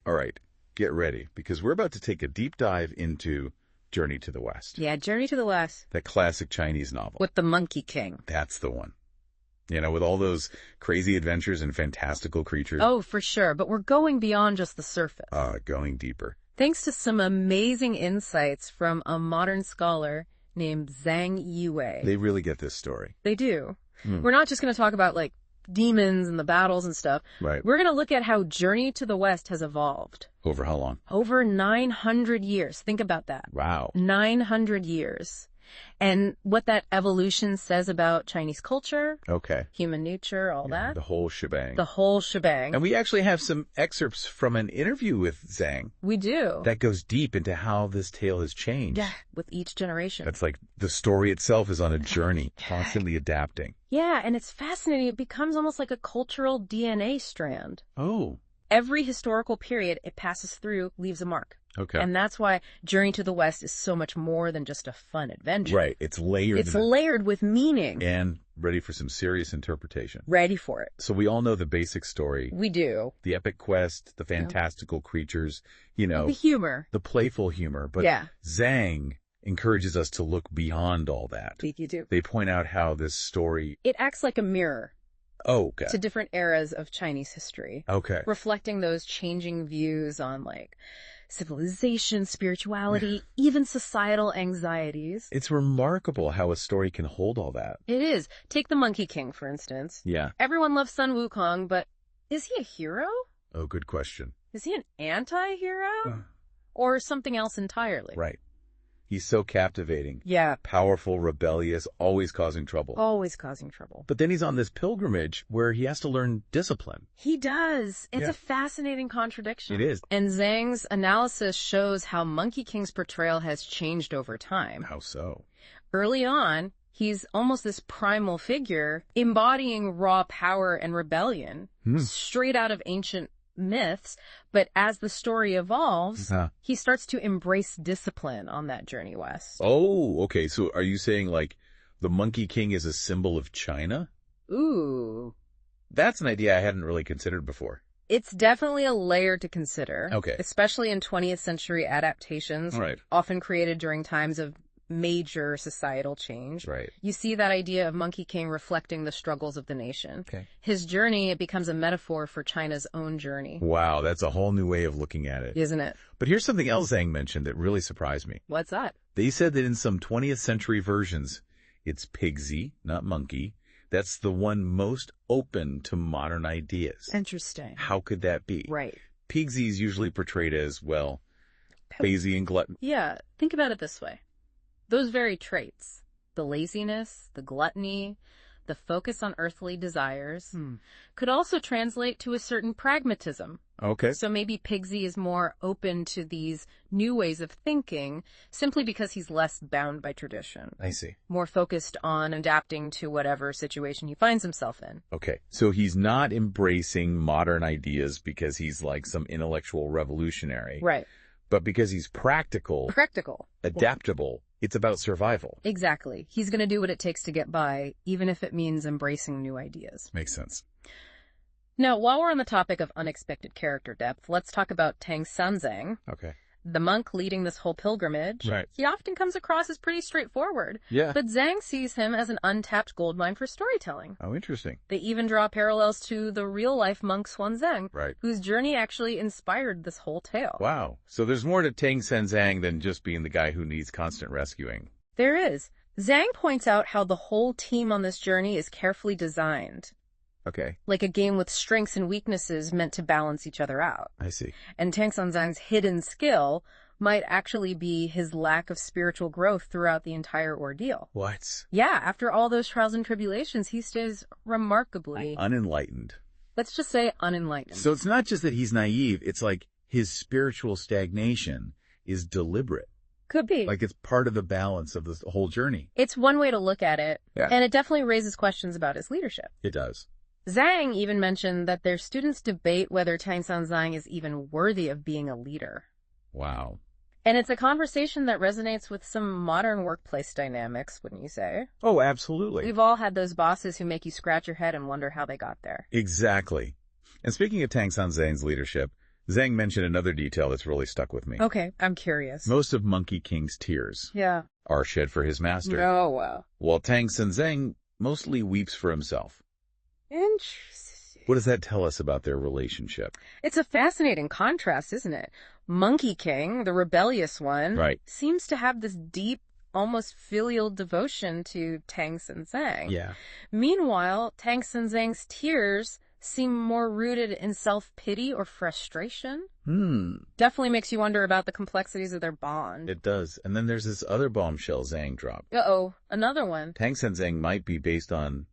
All right, get ready, because we're about to take a deep dive into Journey to the West. Yeah, Journey to the West. That classic Chinese novel. With the Monkey King. That's the one. You know, with all those crazy adventures and fantastical creatures. Oh, for sure. But we're going beyond just the surface. Going deeper. Thanks to some amazing insights from a modern scholar named Zhang Yue. They really get this story. They do. We're not just going to talk about, like, demons and the battles and stuff. Right. We're going to look at how Journey to the West has evolved. Over how long? Over 900 years. Think about that. Wow. 900 years. And what that evolution says about Chinese culture, Okay. human nature, all that. The whole shebang. The whole shebang. And we actually have some excerpts from an interview with Zhang We do. that goes deep into how this tale has changed. Yeah, with each generation. That's like the story itself is on a journey, constantly adapting. Yeah, and it's fascinating. It becomes almost like a cultural DNA strand. Oh, Every historical period it passes through leaves a mark. okay. And that's why Journey to the West is so much more than just a fun adventure. Right. It's layered. It's layered with meaning. and ready for some serious interpretation. Ready for it. So we all know the basic story, We do. the epic quest, the fantastical creatures, you know, The humor. the playful humor. But Yeah. Zhang encourages us to look beyond all that. You do. They point out how this story... It acts like a mirror Oh, okay. to different eras of Chinese history, Okay. reflecting those changing views on, like, civilization, spirituality, even societal anxieties. It's remarkable how a story can hold all that. It is. Take the Monkey King, for instance. Yeah. Everyone loves Sun Wukong, but is he a hero? Oh, good question. Is he an anti-hero? Or something else entirely? Right. He's so captivating, Yeah. powerful, rebellious, always causing trouble. Always causing trouble. But then he's on this pilgrimage where he has to learn discipline. He does. It's Yeah. a fascinating contradiction. It is. And Zhang's analysis shows how Monkey King's portrayal has changed over time. How so? Early on, he's almost this primal figure embodying raw power and rebellion, straight out of ancient myths. But as the story evolves, he starts to embrace discipline on that journey west. Oh, okay. So are you saying, like, the Monkey King is a symbol of China? Ooh. That's an idea I hadn't really considered before. It's definitely a layer to consider. Okay. Especially in 20th century adaptations, Right. often created during times of major societal change. Right. You see that idea of Monkey King reflecting the struggles of the nation. Okay. His journey, it becomes a metaphor for China's own journey. Wow, that's a whole new way of looking at it. Isn't it? But here's something else Zhang mentioned that really surprised me. What's that? They said that in some 20th century versions, it's Pigsy, not Monkey. That's the one most open to modern ideas. Interesting. How could that be? Right. Pigsy is usually portrayed as, well, lazy and glutton. Yeah, think about it this way. Those very traits, the laziness, the gluttony, the focus on earthly desires, could also translate to a certain pragmatism. Okay. So maybe Pigsy is more open to these new ways of thinking simply because he's less bound by tradition, I see. more focused on adapting to whatever situation he finds himself in. Okay. So he's not embracing modern ideas because he's like some intellectual revolutionary. Right. But because he's practical, Practical. adaptable, it's about survival. Exactly. He's going to do what it takes to get by, even if it means embracing new ideas. Makes sense. Now, while we're on the topic of unexpected character depth, let's talk about Tang Sanzang, Okay. the monk leading this whole pilgrimage. Right. He often comes across as pretty straightforward. Yeah. But Zhang sees him as an untapped goldmine for storytelling. Oh, interesting. They even draw parallels to the real-life monk Xuanzang, Right. whose journey actually inspired this whole tale. Wow. So there's more to Tang Senzang than just being the guy who needs constant rescuing. There is. Zhang points out how the whole team on this journey is carefully designed, Okay. like a game with strengths and weaknesses meant to balance each other out. I see. And Tang Sanzang's hidden skill might actually be his lack of spiritual growth throughout the entire ordeal. What? Yeah, after all those trials and tribulations, he stays remarkably, Unenlightened. let's just say, unenlightened. So it's not just that he's naive, it's like his spiritual stagnation is deliberate. Could be. Like it's part of the balance of this whole journey. It's one way to look at it, Yeah. and it definitely raises questions about his leadership. It does. Zhang even mentioned that their students debate whether Tang Sanzang is even worthy of being a leader. Wow. And it's a conversation that resonates with some modern workplace dynamics, wouldn't you say? Oh, absolutely. We've all had those bosses who make you scratch your head and wonder how they got there. Exactly. And speaking of Tang Sanzang's leadership, Zhang mentioned another detail that's really stuck with me. Okay, I'm curious. Most of Monkey King's tears are shed for his master. Oh, wow. While Tang Zhang mostly weeps for himself. Interesting. What does that tell us about their relationship? It's a fascinating contrast, isn't it? Monkey King, the rebellious one, seems to have this deep, almost filial devotion to Tang Zhang. Yeah. Meanwhile, Tang Zhang's tears seem more rooted in self-pity or frustration. Definitely makes you wonder about the complexities of their bond. It does. And then there's this other bombshell Zhang dropped. Uh-oh, another one. Tang Zhang might be based on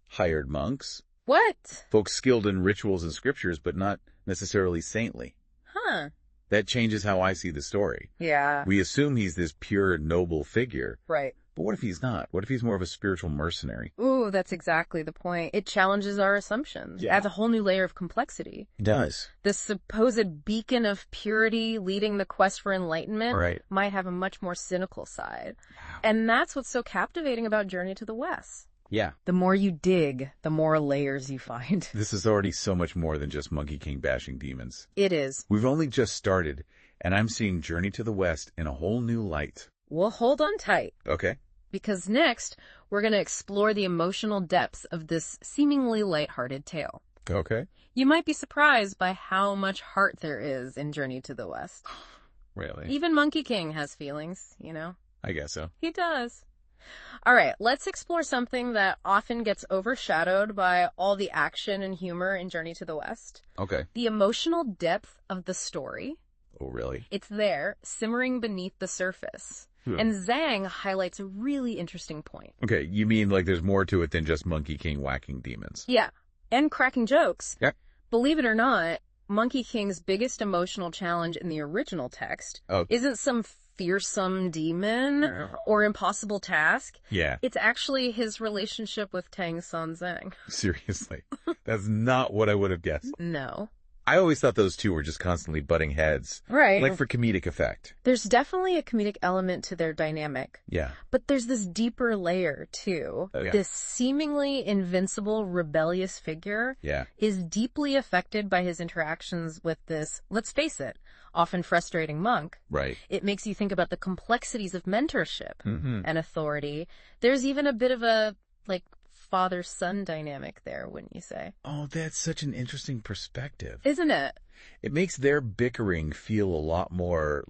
hired monks. What? Folks skilled in rituals and scriptures, but not necessarily saintly. Huh. That changes how I see the story. Yeah. We assume he's this pure, noble figure. Right. But what if he's not? What if he's more of a spiritual mercenary? Ooh, that's exactly the point. It challenges our assumptions. Yeah. Adds a whole new layer of complexity. It does. The supposed beacon of purity leading the quest for enlightenment might have a much more cynical side. Wow. And that's what's so captivating about Journey to the West. Yeah. The more you dig, the more layers you find. This is already so much more than just Monkey King bashing demons. It is. We've only just started, and I'm seeing Journey to the West in a whole new light. Well, hold on tight. Okay. Because next, we're going to explore the emotional depths of this seemingly lighthearted tale. Okay. You might be surprised by how much heart there is in Journey to the West. Really? Even Monkey King has feelings, you know? I guess so. He does. All right, let's explore something that often gets overshadowed by all the action and humor in Journey to the West. Okay. The emotional depth of the story. Oh, really? It's there, simmering beneath the surface. And Zhang highlights a really interesting point. Okay, you mean like there's more to it than just Monkey King whacking demons? Yeah, and cracking jokes. Yeah. Believe it or not, Monkey King's biggest emotional challenge in the original text isn't some fearsome demon or impossible task. Yeah. It's actually his relationship with Tang Zhang. Seriously. That's not what I would have guessed. No. I always thought those two were just constantly butting heads. Right. Like for comedic effect. There's definitely a comedic element to their dynamic. Yeah. But there's this deeper layer, too. This seemingly invincible, rebellious figure is deeply affected by his interactions with this, let's face it, often frustrating monk. Right. It makes you think about the complexities of mentorship and authority. There's even a bit of a, father-son dynamic there, wouldn't you say? Oh, that's such an interesting perspective. Isn't it? It makes their bickering feel a lot more,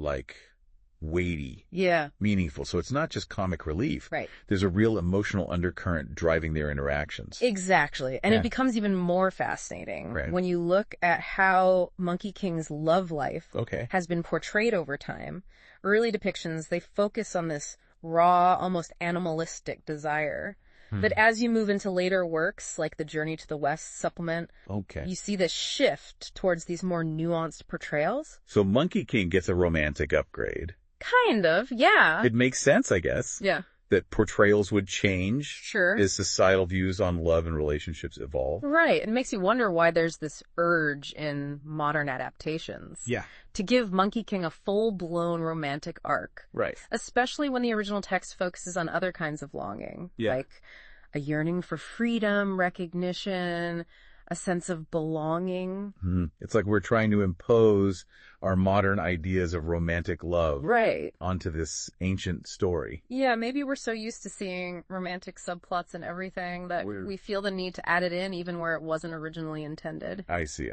weighty. Yeah. Meaningful. So it's not just comic relief. Right. There's a real emotional undercurrent driving their interactions. Exactly. And it becomes even more fascinating when you look at how Monkey King's love life has been portrayed over time. Early depictions, they focus on this raw, almost animalistic desire. But as you move into later works, like the Journey to the West supplement, you see this shift towards these more nuanced portrayals. So Monkey King gets a romantic upgrade. Kind of, yeah. It makes sense, I guess. Yeah. That portrayals would change. Sure. As societal views on love and relationships evolve. Right. It makes you wonder why there's this urge in modern adaptations. Yeah. To give Monkey King a full-blown romantic arc. Right. Especially when the original text focuses on other kinds of longing. Yeah. Like a yearning for freedom, recognition, a sense of belonging. It's like we're trying to impose our modern ideas of romantic love onto this ancient story. Yeah, maybe we're so used to seeing romantic subplots and everything that we feel the need to add it in even where it wasn't originally intended. I see.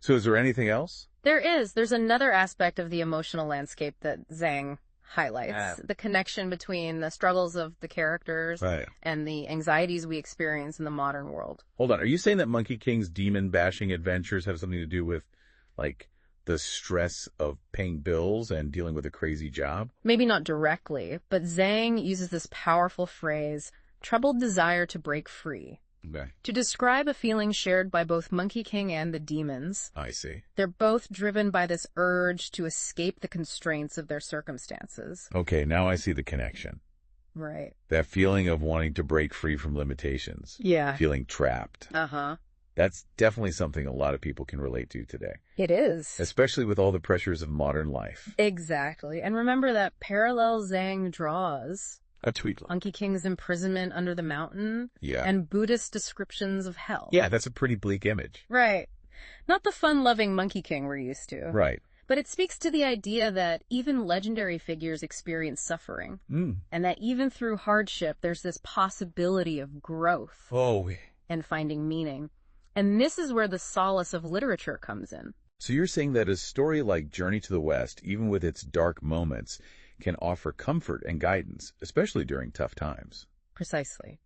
So is there anything else? There is. There's another aspect of the emotional landscape that Zhang highlights. The connection between the struggles of the characters and the anxieties we experience in the modern world. Hold on. Are you saying that Monkey King's demon-bashing adventures have something to do with, the stress of paying bills and dealing with a crazy job? Maybe not directly, but Zhang uses this powerful phrase, troubled desire to break free. Okay. To describe a feeling shared by both Monkey King and the demons. I see. They're both driven by this urge to escape the constraints of their circumstances. Okay, now I see the connection. Right. That feeling of wanting to break free from limitations. Yeah. Feeling trapped. Uh-huh. That's definitely something a lot of people can relate to today. It is. Especially with all the pressures of modern life. Exactly. And remember that parallel Zhang draws. A tweet. Monkey King's imprisonment under the mountain. Yeah. And Buddhist descriptions of hell. Yeah, that's a pretty bleak image. Right. Not the fun-loving Monkey King we're used to. Right. But it speaks to the idea that even legendary figures experience suffering, and that even through hardship, there's this possibility of growth and finding meaning. And this is where the solace of literature comes in. So you're saying that a story like Journey to the West, even with its dark moments, can offer comfort and guidance, especially during tough times. Precisely.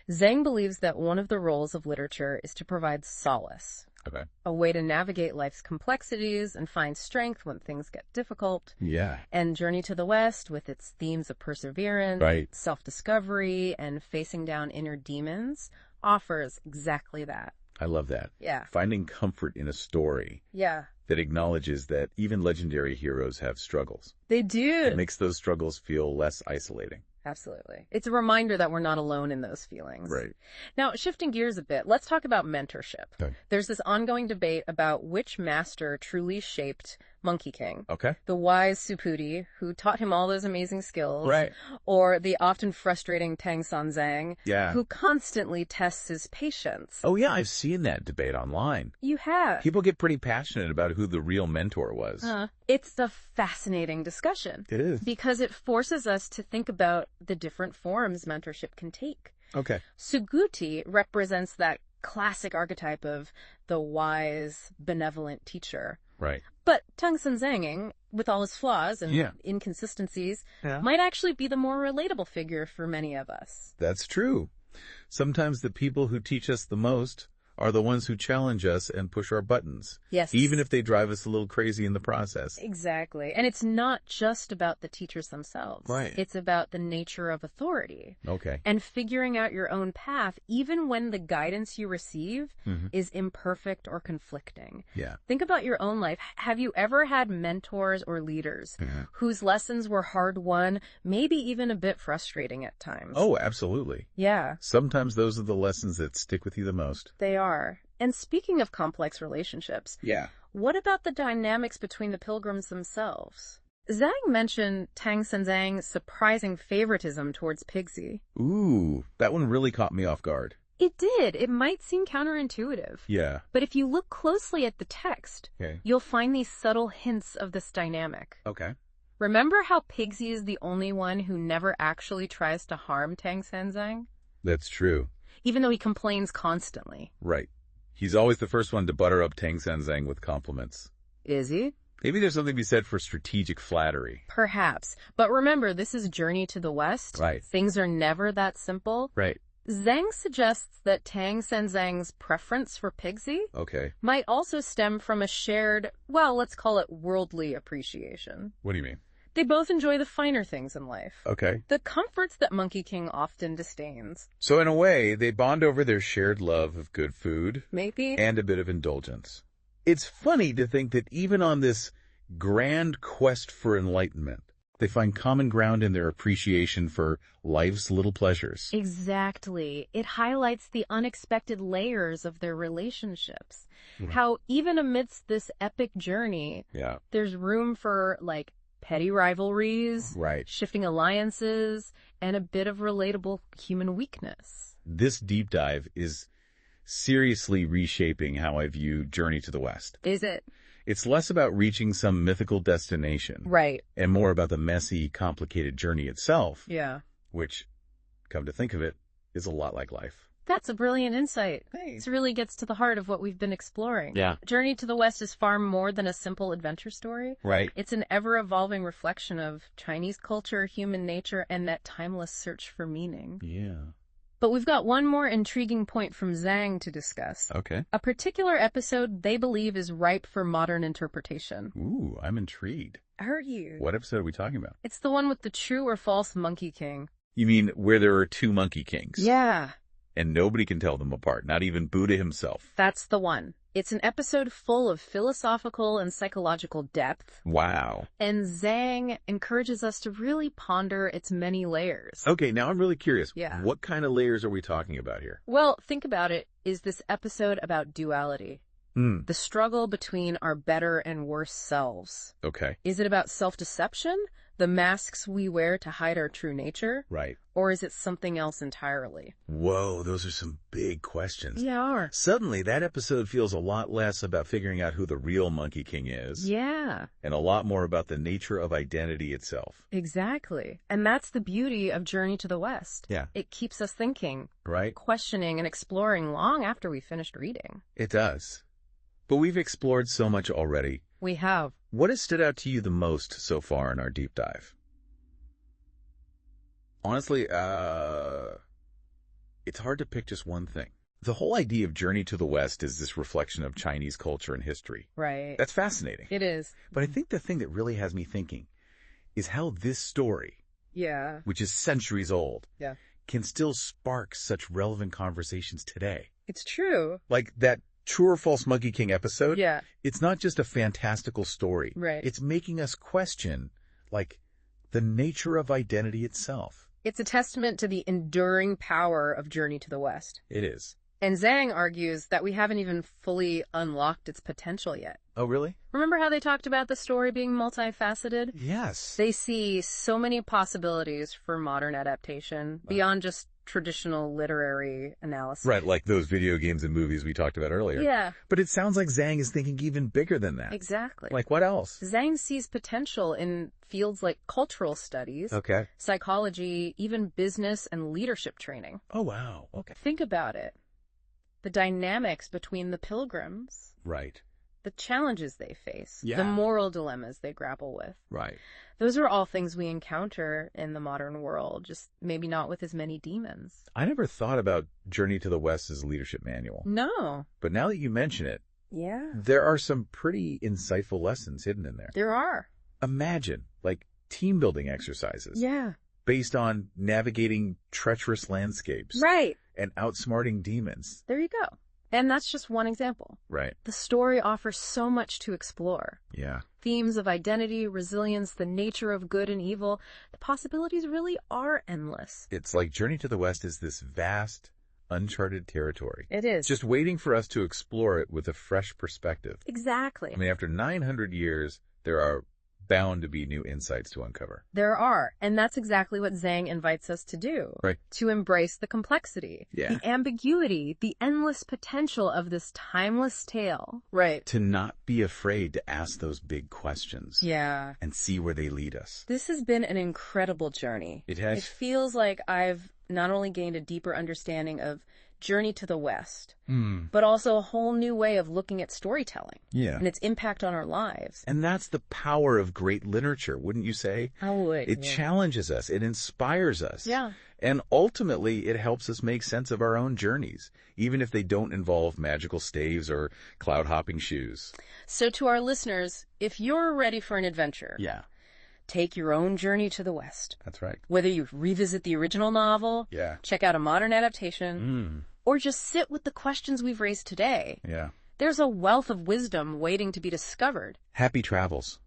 Zhang believes that one of the roles of literature is to provide solace. Okay. A way to navigate life's complexities and find strength when things get difficult. Yeah. And Journey to the West, with its themes of perseverance, self-discovery, and facing down inner demons, offers exactly that. I love that. Yeah. Finding comfort in a story. Yeah. That acknowledges that even legendary heroes have struggles. They do. It makes those struggles feel less isolating. Absolutely. It's a reminder that we're not alone in those feelings. Right. Now, shifting gears a bit, let's talk about mentorship. Okay. There's this ongoing debate about which master truly shaped Monkey King. Okay. The wise Suputi, who taught him all those amazing skills. Right. Or the often frustrating Tang Sanzang, Yeah. who constantly tests his patience. Oh, yeah, I've seen that debate online. You have. People get pretty passionate about who the real mentor was. It's a fascinating discussion. It is. Because it forces us to think about the different forms mentorship can take. Okay. Suguti represents that classic archetype of the wise, benevolent teacher. Right. But Tang Sanzang, with all his flaws and inconsistencies, might actually be the more relatable figure for many of us. That's true. Sometimes the people who teach us the most are the ones who challenge us and push our buttons. Yes. Even if they drive us a little crazy in the process. Exactly. And it's not just about the teachers themselves. Right. It's about the nature of authority. Okay. And figuring out your own path, even when the guidance you receive is imperfect or conflicting. Yeah. Think about your own life. Have you ever had mentors or leaders whose lessons were hard-won, maybe even a bit frustrating at times? Oh, absolutely. Yeah. Sometimes those are the lessons that stick with you the most. They are. And speaking of complex relationships, what about the dynamics between the pilgrims themselves? Zhang mentioned Tang Sanzang's surprising favoritism towards Pigsy. Ooh, that one really caught me off guard. It did. It might seem counterintuitive. Yeah. But if you look closely at the text, you'll find these subtle hints of this dynamic. Okay. Remember how Pigsy is the only one who never actually tries to harm Tang Sanzang? That's true. Even though he complains constantly. Right. He's always the first one to butter up Tang Sanzang with compliments. Is he? Maybe there's something to be said for strategic flattery. Perhaps. But remember, this is Journey to the West. Right. Things are never that simple. Right. Zhang suggests that Tang Sanzang's preference for Pigsy might also stem from a shared, well, let's call it worldly appreciation. What do you mean? They both enjoy the finer things in life. Okay. The comforts that Monkey King often disdains. So in a way, they bond over their shared love of good food. Maybe. And a bit of indulgence. It's funny to think that even on this grand quest for enlightenment, they find common ground in their appreciation for life's little pleasures. Exactly. It highlights the unexpected layers of their relationships. How even amidst this epic journey, there's room for, like, petty rivalries, shifting alliances, and a bit of relatable human weakness. This deep dive is seriously reshaping how I view Journey to the West. Is it? It's less about reaching some mythical destination. Right. And more about the messy, complicated journey itself. Yeah. Which, come to think of it, is a lot like life. That's a brilliant insight. Thanks. This really gets to the heart of what we've been exploring. Yeah. Journey to the West is far more than a simple adventure story. Right. It's an ever-evolving reflection of Chinese culture, human nature, and that timeless search for meaning. Yeah. But we've got one more intriguing point from Zhang to discuss. Okay. A particular episode they believe is ripe for modern interpretation. Ooh, I'm intrigued. Are you? What episode are we talking about? It's the one with the true or false Monkey King. You mean where there are two Monkey Kings? Yeah. And nobody can tell them apart, not even Buddha himself. That's the one. It's an episode full of philosophical and psychological depth. Wow. And Zhang encourages us to really ponder its many layers. Okay, now I'm really curious. Yeah. What kind of layers are we talking about here? Well, think about it. Is this episode about duality? The struggle between our better and worse selves. Okay. Is it about self-deception? the masks we wear to hide our true nature? Right. Or is it something else entirely? Whoa, those are some big questions. Yeah, are. Suddenly, that episode feels a lot less about figuring out who the real Monkey King is. Yeah. And a lot more about the nature of identity itself. Exactly. And that's the beauty of Journey to the West. Yeah. It keeps us thinking, Right? questioning, and exploring long after we finished reading. It does. But we've explored so much already. We have. What has stood out to you the most so far in our deep dive? Honestly, it's hard to pick just one thing. The whole idea of Journey to the West is this reflection of Chinese culture and history. Right. That's fascinating. It is. But I think the thing that really has me thinking is how this story, Yeah. which is centuries old, Yeah. can still spark such relevant conversations today. It's true. Like that True or False Monkey King episode, Yeah. it's not just a fantastical story. Right. It's making us question, like, the nature of identity itself. It's a testament to the enduring power of Journey to the West. It is. And Zhang argues that we haven't even fully unlocked its potential yet. Oh, really? Remember how they talked about the story being multifaceted? Yes. They see so many possibilities for modern adaptation beyond just traditional literary analysis. Right, like those video games and movies we talked about earlier. Yeah. But it sounds like Zhang is thinking even bigger than that. Exactly. Like what else? Zhang sees potential in fields like cultural studies, Okay. psychology, even business and leadership training. Oh, wow. Okay. Think about it. The dynamics between the pilgrims, Right. the challenges they face, Yeah. the moral dilemmas they grapple with. Right. Those are all things we encounter in the modern world, just maybe not with as many demons. I never thought about Journey to the West as a leadership manual. No. But now that you mention it, Yeah. there are some pretty insightful lessons hidden in there. There are. Imagine, like, team building exercises Yeah. based on navigating treacherous landscapes Right. and outsmarting demons. There you go. And that's just one example. Right. The story offers so much to explore. Yeah. Themes of identity, resilience, the nature of good and evil. The possibilities really are endless. It's like Journey to the West is this vast, uncharted territory. It is. Just waiting for us to explore it with a fresh perspective. Exactly. I mean, after 900 years, there are bound to be new insights to uncover. There are. And that's exactly what Zhang invites us to do. Right. To embrace the complexity, Yeah. the ambiguity, the endless potential of this timeless tale. Right. To not be afraid to ask those big questions. Yeah. And see where they lead us. This has been an incredible journey. It has. It feels like I've not only gained a deeper understanding of Journey to the West, but also a whole new way of looking at storytelling Yeah. and its impact on our lives. And that's the power of great literature, wouldn't you say? I would. It challenges us. It inspires us. Yeah. And ultimately, it helps us make sense of our own journeys, even if they don't involve magical staves or cloud-hopping shoes. So to our listeners, if you're ready for an adventure, Yeah. take your own journey to the West. That's right. Whether you revisit the original novel, Yeah. check out a modern adaptation, or just sit with the questions we've raised today, Yeah. there's a wealth of wisdom waiting to be discovered. Happy travels.